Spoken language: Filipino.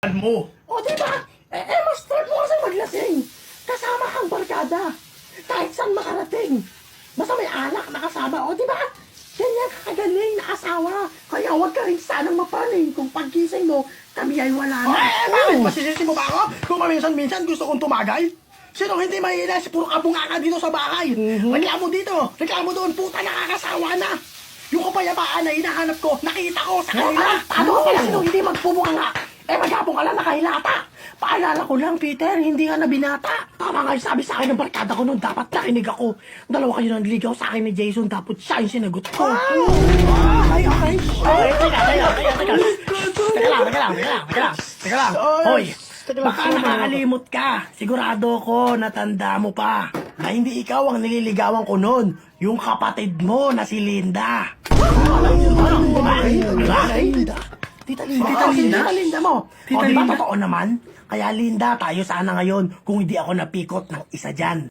mo. O, diba? Mas start mo kasi maglasing. Kasama kang barkada. Kahit saan makarating. Basta may anak na kasama. O, diba? Ganyan kakagaling na asawa. Kaya huwag ka rin sanang mapaling kung pagkising mo, kami ay wala na. Bakit? Masisisi mo ba ako? Kung minsan gusto kong tumagay? Sino hindi mahihilas? Puro kabunganga dito sa bahay. Reklamo dito, reklamo doon. Puta, nakakasawa na. Yung kapayapaan na hinahanap ko, nakita ko sa kanila. Paano ka pala sino hindi magpumukanga? Maghapon ka lang nakahilata. Paalala ko lang, Peter, hindi ka na binata. Tama nga yung sabi sa akin ng barkada ko noon, dapat nakinig ako. Dalawa kayo nang ligaw sa akin ni Jason, dapat siya yung sinagot ko. Okay. Teka lang. Hoy, baka nakakalimot ka. Sigurado ko, natanda mo pa. Na hindi ikaw ang nililigawan ko noon. Yung kapatid mo na si Linda. Tita Linda mo. Tita O, diba Linda? totoo naman? Kaya Linda, tayo sana ngayon kung hindi ako napikot ng isa dyan.